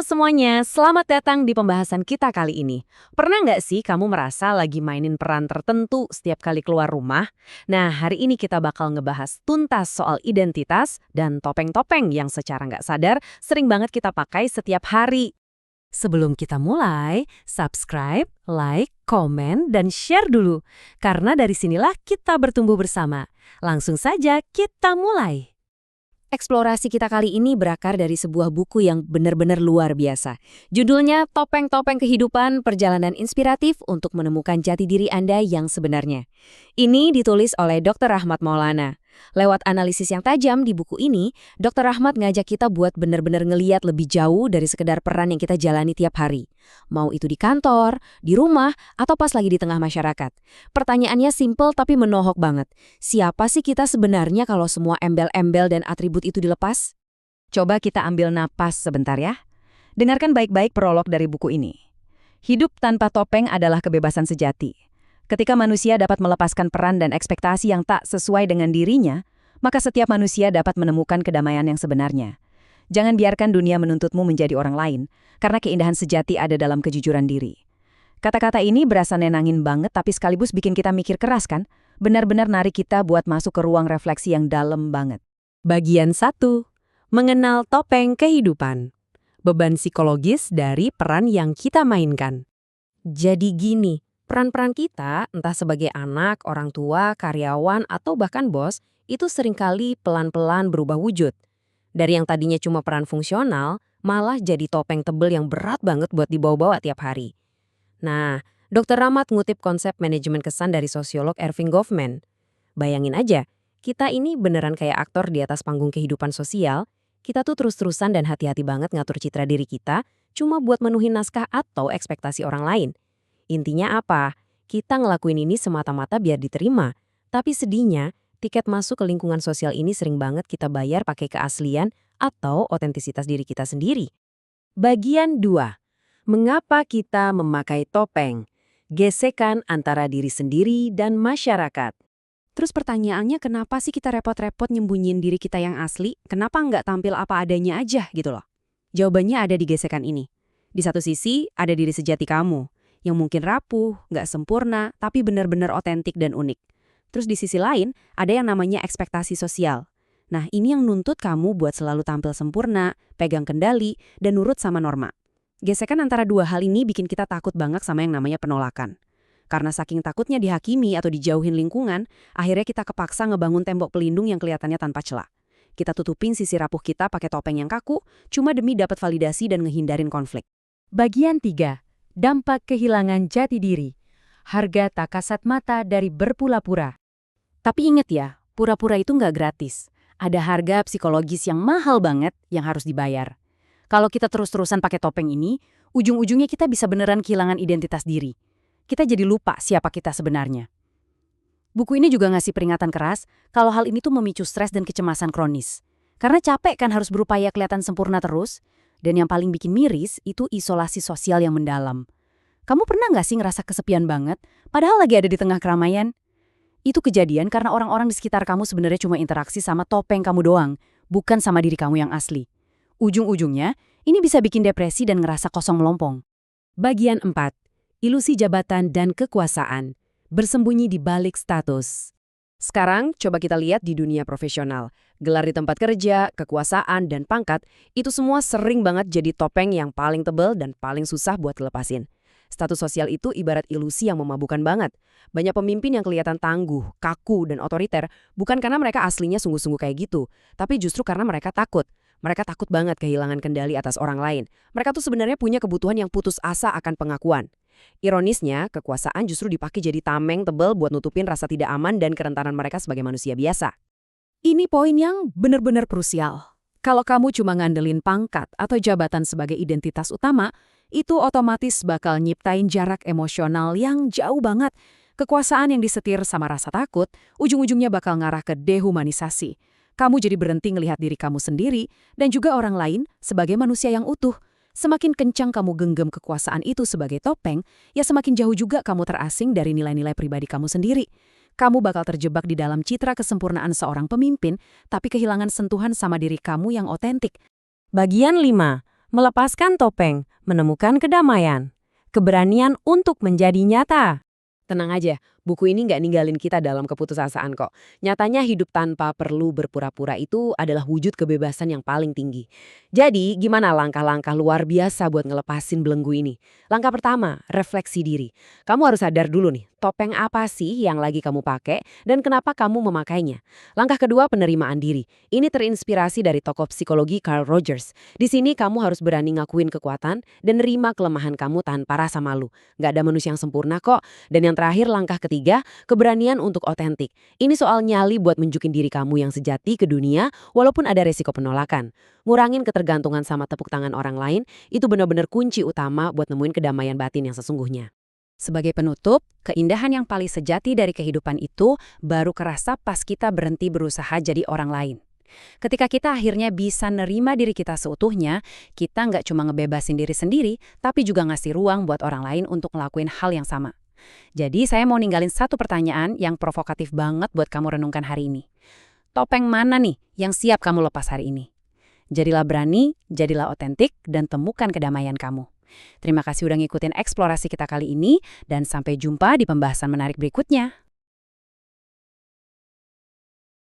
Halo semuanya, selamat datang di pembahasan kita kali ini. Pernah nggak sih kamu merasa lagi mainin peran tertentu setiap kali keluar rumah? Nah, hari ini kita bakal ngebahas tuntas soal identitas dan topeng-topeng yang secara nggak sadar sering banget kita pakai setiap hari. Sebelum kita mulai, subscribe, like, komen, dan share dulu. Karena dari sinilah kita bertumbuh bersama. Langsung saja kita mulai. Eksplorasi kita kali ini berakar dari sebuah buku yang benar-benar luar biasa. Judulnya Topeng-Topeng Kehidupan, Perjalanan Inspiratif untuk Menemukan Jati Diri Anda yang Sebenarnya. Ini ditulis oleh Dr. Rahmat Maulana. Lewat analisis yang tajam di buku ini, Dr. Rahmat ngajak kita buat benar-benar ngeliat lebih jauh dari sekedar peran yang kita jalani tiap hari. Mau itu di kantor, di rumah, atau pas lagi di tengah masyarakat. Pertanyaannya simpel tapi menohok banget. Siapa sih kita sebenarnya kalau semua embel-embel dan atribut itu dilepas? Coba kita ambil napas sebentar ya. Dengarkan baik-baik prolog dari buku ini. Hidup tanpa topeng adalah kebebasan sejati. Ketika manusia dapat melepaskan peran dan ekspektasi yang tak sesuai dengan dirinya, maka setiap manusia dapat menemukan kedamaian yang sebenarnya. Jangan biarkan dunia menuntutmu menjadi orang lain, karena keindahan sejati ada dalam kejujuran diri. Kata-kata ini berasa nenangin banget tapi sekaligus bikin kita mikir keras kan? Benar-benar narik kita buat masuk ke ruang refleksi yang dalam banget. Bagian 1. Mengenal topeng kehidupan. Beban psikologis dari peran yang kita mainkan. Jadi gini, peran-peran kita, entah sebagai anak, orang tua, karyawan, atau bahkan bos, itu seringkali pelan-pelan berubah wujud. Dari yang tadinya cuma peran fungsional, malah jadi topeng tebel yang berat banget buat dibawa-bawa tiap hari. Nah, Dr. Rahmat ngutip konsep manajemen kesan dari sosiolog Erving Goffman. Bayangin aja, kita ini beneran kayak aktor di atas panggung kehidupan sosial, kita tuh terus-terusan dan hati-hati banget ngatur citra diri kita, cuma buat menuhin naskah atau ekspektasi orang lain. Intinya apa? Kita ngelakuin ini semata-mata biar diterima. Tapi sedihnya, tiket masuk ke lingkungan sosial ini sering banget kita bayar pakai keaslian atau otentisitas diri kita sendiri. Bagian 2. Mengapa kita memakai topeng? Gesekan antara diri sendiri dan masyarakat. Terus pertanyaannya kenapa sih kita repot-repot nyembunyiin diri kita yang asli? Kenapa nggak tampil apa adanya aja gitu loh? Jawabannya ada di gesekan ini. Di satu sisi, ada diri sejati kamu yang mungkin rapuh, nggak sempurna, tapi benar-benar otentik dan unik. Terus di sisi lain, ada yang namanya ekspektasi sosial. Nah, ini yang nuntut kamu buat selalu tampil sempurna, pegang kendali, dan nurut sama norma. Gesekan antara dua hal ini bikin kita takut banget sama yang namanya penolakan. Karena saking takutnya dihakimi atau dijauhin lingkungan, akhirnya kita kepaksa ngebangun tembok pelindung yang kelihatannya tanpa celah. Kita tutupin sisi rapuh kita pakai topeng yang kaku, cuma demi dapat validasi dan ngehindarin konflik. Bagian 3. Dampak kehilangan jati diri. Harga tak kasat mata dari berpura-pura. Tapi ingat ya, pura-pura itu nggak gratis. Ada harga psikologis yang mahal banget yang harus dibayar. Kalau kita terus-terusan pakai topeng ini, ujung-ujungnya kita bisa beneran kehilangan identitas diri. Kita jadi lupa siapa kita sebenarnya. Buku ini juga ngasih peringatan keras kalau hal ini tuh memicu stres dan kecemasan kronis. Karena capek kan harus berupaya kelihatan sempurna terus. Dan yang paling bikin miris itu isolasi sosial yang mendalam. Kamu pernah nggak sih ngerasa kesepian banget, padahal lagi ada di tengah keramaian? Itu kejadian karena orang-orang di sekitar kamu sebenarnya cuma interaksi sama topeng kamu doang, bukan sama diri kamu yang asli. Ujung-ujungnya, ini bisa bikin depresi dan ngerasa kosong melompong. Bagian 4. Ilusi jabatan dan kekuasaan. Bersembunyi di balik status. Sekarang, coba kita lihat di dunia profesional. Gelar di tempat kerja, kekuasaan, dan pangkat, itu semua sering banget jadi topeng yang paling tebal dan paling susah buat dilepasin. Status sosial itu ibarat ilusi yang memabukkan banget. Banyak pemimpin yang kelihatan tangguh, kaku, dan otoriter, bukan karena mereka aslinya sungguh-sungguh kayak gitu, tapi justru karena mereka takut. Mereka takut banget kehilangan kendali atas orang lain. Mereka tuh sebenarnya punya kebutuhan yang putus asa akan pengakuan. Ironisnya, kekuasaan justru dipakai jadi tameng tebal buat nutupin rasa tidak aman dan kerentanan mereka sebagai manusia biasa. Ini poin yang benar-benar krusial. Kalau kamu cuma ngandelin pangkat atau jabatan sebagai identitas utama, itu otomatis bakal nyiptain jarak emosional yang jauh banget. Kekuasaan yang disetir sama rasa takut, ujung-ujungnya bakal ngarah ke dehumanisasi. Kamu jadi berhenti ngelihat diri kamu sendiri dan juga orang lain sebagai manusia yang utuh. Semakin kencang kamu genggam kekuasaan itu sebagai topeng, ya semakin jauh juga kamu terasing dari nilai-nilai pribadi kamu sendiri. Kamu bakal terjebak di dalam citra kesempurnaan seorang pemimpin, tapi kehilangan sentuhan sama diri kamu yang otentik. Bagian 5. Melepaskan topeng, menemukan kedamaian. Keberanian untuk menjadi nyata. Tenang aja, buku ini nggak ninggalin kita dalam keputusasaan kok. Nyatanya hidup tanpa perlu berpura-pura itu adalah wujud kebebasan yang paling tinggi. Jadi, gimana langkah-langkah luar biasa buat ngelepasin belenggu ini? Langkah pertama, refleksi diri. Kamu harus sadar dulu nih, topeng apa sih yang lagi kamu pakai dan kenapa kamu memakainya? Langkah kedua, penerimaan diri. Ini terinspirasi dari tokoh psikologi Carl Rogers. Di sini kamu harus berani ngakuin kekuatan dan nerima kelemahan kamu tanpa rasa malu. Nggak ada manusia yang sempurna kok. Dan yang terakhir, langkah ketiga, keberanian untuk otentik. Ini soal nyali buat nunjukin diri kamu yang sejati ke dunia walaupun ada resiko penolakan. Ngurangin ketergantungan sama tepuk tangan orang lain, itu benar-benar kunci utama buat nemuin kedamaian batin yang sesungguhnya. Sebagai penutup, keindahan yang paling sejati dari kehidupan itu baru kerasa pas kita berhenti berusaha jadi orang lain. Ketika kita akhirnya bisa nerima diri kita seutuhnya, kita nggak cuma ngebebasin diri sendiri, tapi juga ngasih ruang buat orang lain untuk ngelakuin hal yang sama. Jadi saya mau ninggalin satu pertanyaan yang provokatif banget buat kamu renungkan hari ini. Topeng mana nih yang siap kamu lepas hari ini? Jadilah berani, jadilah otentik, dan temukan kedamaian kamu. Terima kasih udah ngikutin eksplorasi kita kali ini, dan sampai jumpa di pembahasan menarik berikutnya.